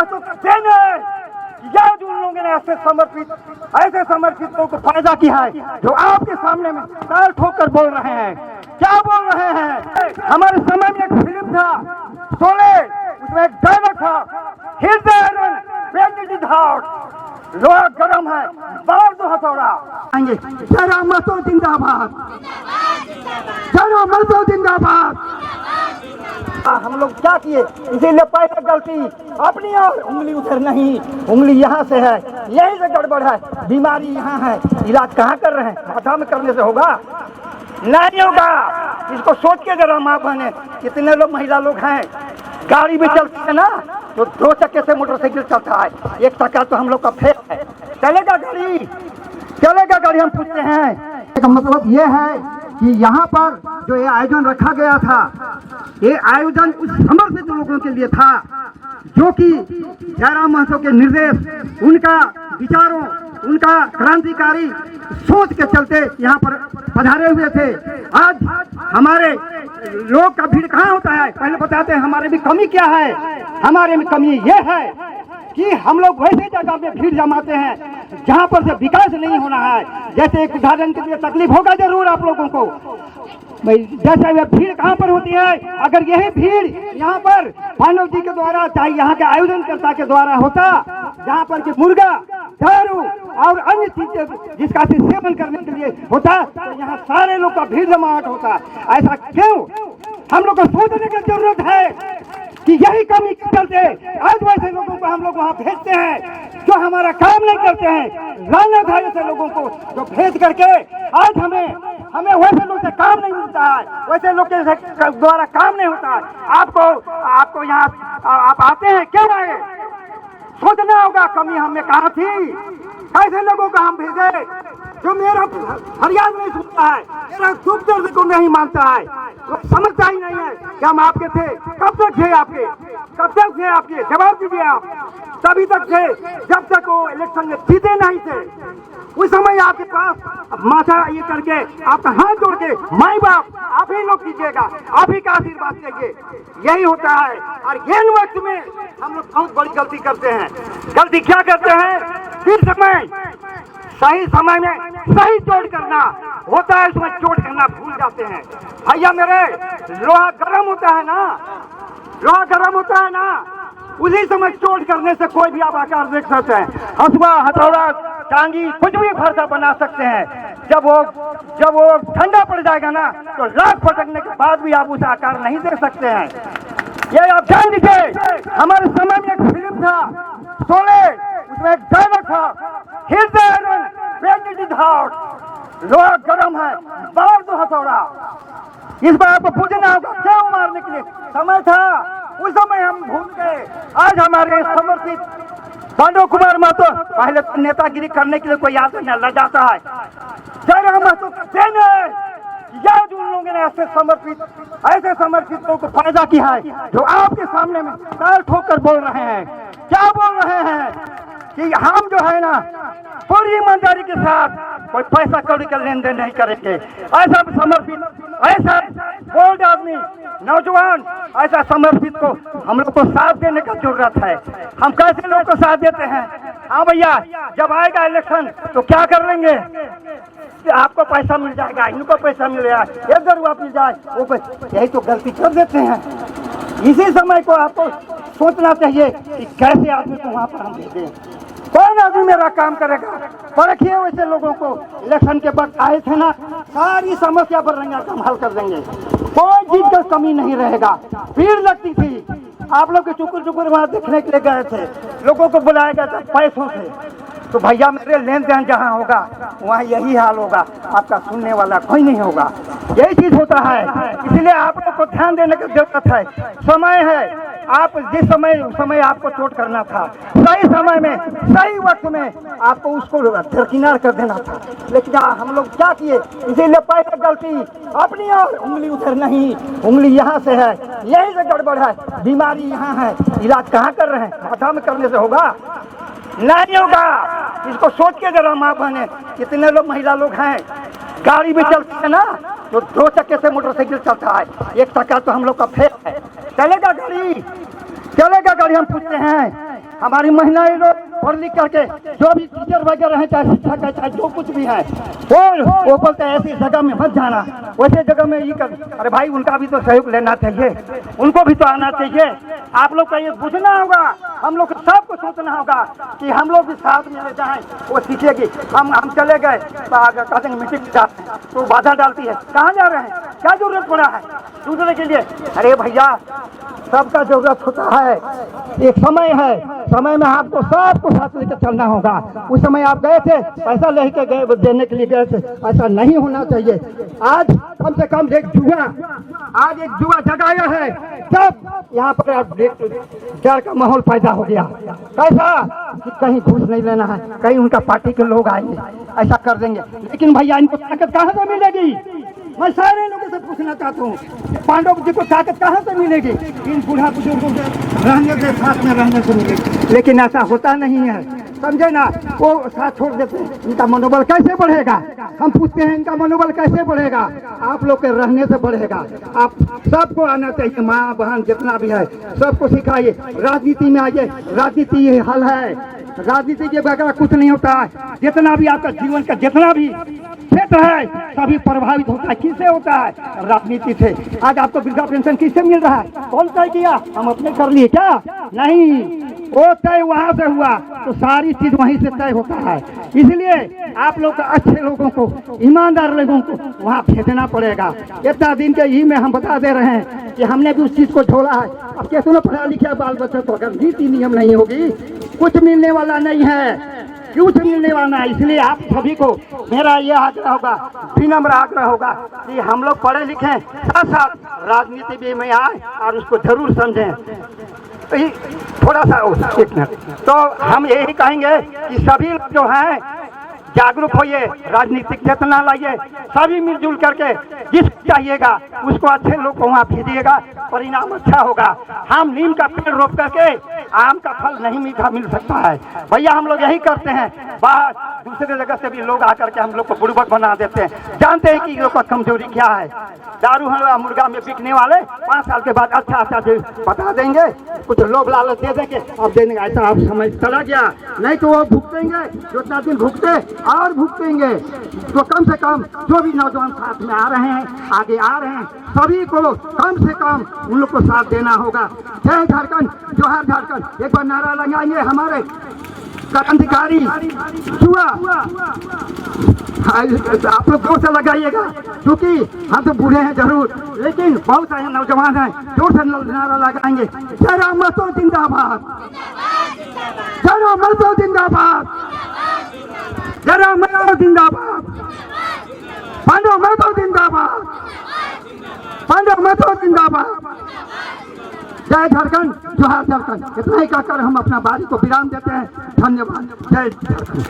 महसूस करते हैं या जो उन लोगों ने ऐसे समर्पित लोगों को पैदा किया है जो आपके सामने में ताल ठोक कर बोल रहे हैं। क्या बोल रहे हैं? हमारे समय में एक फिल्म था शोले, उसमें एक डायलॉग था, hit the iron bend it heart, लोहा गरम है बाहर दो हथौड़ा। आएंगे जरा मतो जिंदाबाद, जरा मतो जिंदाबाद। हम लोग क्या किए? इसीलिए पहले गलती अपनी और उंगली उधर नहीं, उंगली यहाँ से है, यही से गड़बड़ है। बीमारी यहाँ है, इलाज कहाँ कर रहे हैं? माथा में करने से होगा? नहीं होगा। इसको सोच के जरा माँ बहने, कितने लोग महिला लोग हैं गाड़ी भी चलती है ना, तो 2 चक्के से मोटरसाइकिल चलता है, 1 चक्का तो हम लोग का फेल है। चलेगा गाड़ी, चलेगा गाड़ी? हम पूछते हैं। इसका मतलब ये है कि यहाँ पर जो ये आयोजन रखा गया था, ये आयोजन उस समर्पित लोगों के लिए था जो कि जयराम महतो के निर्देश, उनका विचारों, उनका क्रांतिकारी सोच के चलते यहाँ पर पधारे हुए थे। आज हमारे लोग का भीड़ कहाँ होता है? पहले बताते हैं हमारे में कमी क्या है। हमारे में कमी ये है कि हम लोग वैसे जगह में भीड़ जमाते हैं जहाँ पर से विकास नहीं होना है। जैसे एक उदाहरण के लिए तकलीफ होगा जरूर आप लोगों को, जैसे वे भीड़ कहाँ पर होती है? अगर यही भीड़ यहाँ पर मानव जी के द्वारा, चाहे यहाँ के आयोजनकर्ता के द्वारा होता, जहाँ पर कि मुर्गा, दारू और अन्य चीजें जिसका सेवन करने के लिए होता, तो यहाँ सारे लोग का भीड़ जमावट होता। ऐसा क्यों? हम लोग को सोचने की जरूरत है कि यही कमी के चलते आज वैसे लोगों को हम लोग वहाँ भेजते हैं जो हमारा काम नहीं करते हैं। लानत है ऐसे लोगों को जो भेज करके आज हमें वैसे लोग से काम नहीं मिलता है, वैसे लोग के द्वारा काम नहीं होता है। आपको यहाँ आप आते हैं, क्यों आए? सोचना होगा कमी हमें कहाँ थी, ऐसे लोगों को हम भेजे जो मेरा फरियाद नहीं सुनता है, मेरा दुख दर्द को नहीं मानता है, वो समझता ही नहीं है कि हम आपके थे। कब तक थे आपके? कब तक थे आपके? जवाब दीजिए आप। तभी तक थे जब तक वो इलेक्शन में जीते नहीं थे। उस समय आपके पास माथा ये करके, आपका हाथ जोड़ के, माई बाप आप ही लोग कीजिएगा, आप ही का आशीर्वाद चाहिए, यही होता है। और ये वक्त में हम लोग बहुत बड़ी गलती करते हैं। गलती क्या करते हैं? फिर सही समय में सही चोट करना होता है, उसमें चोट करना भूल जाते हैं। भैया मेरे, लोहा गर्म होता है ना, लोहा गर्म होता है ना, उसी समय चोट करने से कोई भी आप आकार देख सकते हैं। हंसुआ, हथौड़ा, टांगी, कुछ भी फरसा बना सकते हैं। जब वो ठंडा पड़ जाएगा ना, तो लाख फटकने के बाद भी आप उसे आकार नहीं दे सकते हैं। ये आप जान लीजिए। हमारे समय में एक फिल्म था शोले, उसमें एक डायलॉग था, hit the iron bend it heart, लोहा गरम है बाहर दो हथौड़ा। इस बार आपको पूछना होगा क्यों मारने के लिए? समय था, उस समय हम भूल गए। आज हमारे समर्पित पांडव कुमार महतो, पहले तो नेतागिरी करने के लिए कोई याद नहीं लजाता है, जयराम महतो देने या जो उन लोगों ने ऐसे समर्पित लोगों को पैदा किया है जो आपके सामने में ताल ठोक कर बोल रहे हैं। क्या बोल रहे हैं? कि हम जो है ना पूरी ईमानदारी के साथ कोई पैसा कौड़ी का लेन देन नहीं करेंगे। ऐसा समर्पित, ऐसा बोल्ड आदमी, नौजवान, ऐसा समर्पित को हम लोग को साथ देने का जरूरत है। हम कैसे लोग को साथ देते हैं? हाँ भैया, जब आएगा इलेक्शन तो क्या कर लेंगे? आपको पैसा मिल जाएगा, इनको पैसा मिल जाएगा, एक जरूर मिल जाए, वो यही तो गलती कर देते हैं। इसी समय को आपको सोचना चाहिए कि कैसे आदमी को वहाँ पर हम भेजें। कौन आदमी मेरा काम करेगा? परखिए वैसे लोगों को। इलेक्शन के वक्त आए थे ना, सारी समस्या पर रहेंगे, हम हल कर देंगे, कोई चीज का कमी नहीं रहेगा। भीड़ लगती थी, आप लोग के चुकुर वहाँ देखने के लिए गए थे, लोगों को बुलाया गया था पैसों से। तो भैया मेरे, लेन देन जहाँ होगा वहाँ यही हाल होगा, आपका सुनने वाला कोई नहीं होगा। यही चीज होता है, इसलिए आप लोग को ध्यान देने की जरूरत है। समय है, आप जिस समय आपको चोट करना था, सही समय में सही वक्त में आपको उसको दरकिनार कर देना था। लेकिन हम लोग क्या किए? इसीलिए पहले गलती अपनी और उंगली उधर नहीं, उंगली यहाँ से है, यही से गड़बड़ है। बीमारी यहाँ है, इलाज कहाँ कर रहे हैं? माथा में करने से होगा? नहीं होगा। इसको सोच के जरा माँ बहने, कितने लोग महिला लोग हैं गाड़ी भी चलती है ना, तो 2 चक्के से मोटरसाइकिल चलता है, 1 चक्का तो हम लोग का फेल है। चलेगा गाड़ी, चलेगा गाड़ी? हम पूछते हैं। हमारी महिलाएं लोग पढ़ लिख करके जो भी टीचर वगैरह हैं, चाहे शिक्षक है, चाहे जो कुछ भी है, वो बोलते हैं ऐसी जगह में मत जाना, वैसे जगह में ये कर। अरे भाई, उनका भी तो सहयोग लेना चाहिए, उनको भी तो आना चाहिए। आप लोग का ये बुझना होगा, हम लोग सबको सोचना होगा कि हम लोग भी साथ में ले जाएं। वो सीखेगी। हम चले गए तो आगे कहते हैं मीटिंग जाते हैं तो बाधा डालती है, कहाँ जा रहे हैं, क्या जरूरत पड़ा है दूसरे के लिए। अरे भैया, सबका जरूरत होता है, एक समय है, समय में आपको सबको साथ लेकर चलना होगा। उस समय आप गए थे, पैसा लेके गए, देने के लिए गए थे, ऐसा नहीं होना चाहिए। आज कम से कम एक जुआ जगाया है, जब यहाँ पर डर का माहौल पैदा हो गया। कैसा कि कहीं घूस नहीं लेना है, कहीं उनका पार्टी के लोग आएंगे, ऐसा कर देंगे। लेकिन भैया, इनको ताकत कहाँ से मिलेगी? मैं सारे लोगों से पूछना चाहता हूँ, पांडव जी को ताकत कहाँ से मिलेगी? इन बूढ़ा बुजुर्गों से रहने से, साथ में रहने से मिलेगी। लेकिन ऐसा होता नहीं है, समझे ना। वो साथ छोड़ देते हैं, इनका मनोबल कैसे बढ़ेगा? हम पूछते हैं, इनका मनोबल कैसे बढ़ेगा? आप लोग के रहने से बढ़ेगा। आप सबको आना चाहिए, माँ बहन जितना भी है सबको सिखाइए, राजनीति में आइए। राजनीति ये हल है, राजनीति के बगैर कुछ नहीं होता है। जितना भी आपका जीवन का जितना भी क्षेत्र है, सभी प्रभावित होता है। किससे होता है? राजनीति से। आज आपको वृद्धा पेंशन किससे मिल रहा है? कौन तय किया? हम अपने कर लिए क्या? नहीं, वो तय वहाँ से हुआ तो सारी चीज वहीं से तय होता है। इसलिए आप लोग को, अच्छे लोगों को, ईमानदार लोगों को वहाँ भेजना पड़ेगा। इतना दिन के ही में हम बता दे रहे हैं कि हमने भी उस चीज को छोड़ा है। अब कैसे ना पढ़ा लिखा बाल बच्चों को अगर नीति नियम नहीं होगी, कुछ मिलने वाला नहीं है, कुछ मिलने वाला है। इसलिए आप सभी को मेरा यह आग्रह होगा, विनम्र आग्रह होगा कि हम लोग पढ़े लिखें, साथ साथ राजनीति भी में आए और उसको जरूर समझें। थोड़ा सा एक मिनट, तो हम यही कहेंगे कि सभी लोग जो हैं जागरूक होइए, राजनीतिक चेतना लाइए, सभी मिलजुल करके जिसको चाहिएगा उसको अच्छे लोग को वहाँ भेजिएगा, परिणाम अच्छा होगा। हम नीम का पेड़ रोप करके आम का फल नहीं मीठा मिल सकता है भैया। हम लोग यही करते हैं, बाहर दूसरे जगह से भी लोग आकर के हम लोग को बुड़बक बना देते हैं। जानते हैं कि लोग का कमजोरी क्या है। दारू हलवा मुर्गा में बिकने वाले 5 साल के बाद अच्छा बता देंगे, कुछ लोग लालच दे देंगे, अब देंगे, ऐसा आप समझ चला गया। नहीं तो वो भुगतेंगे, जितना दिन भुगते और भुगतेंगे। तो कम से कम जो भी नौजवान साथ में आ रहे हैं, आगे आ रहे हैं, सभी को कम से कम उन लोग को साथ देना होगा। जय झारखंड, जोहार झारखंड। एक बार नारा लगाएंगे हमारे क्रांतिकारी युवा, आप लोग जोर से लगाइएगा, क्योंकि हम तो बूढ़े हैं जरूर, लेकिन बहुत सारे नौजवान हैं, जोर से नारा लगाएंगे। जय राम महतो जिंदाबाद, जय राम महतो जिंदाबाद, जय राम महतो जिंदाबाद, पांडव महतो जिंदाबाद, पांडव महतो जिंदाबाद। जय झारखंड, जोहार झारखंड। इतना ही कहकर हम अपना बारी को विराम देते हैं। धन्यवाद। जय झारखंड।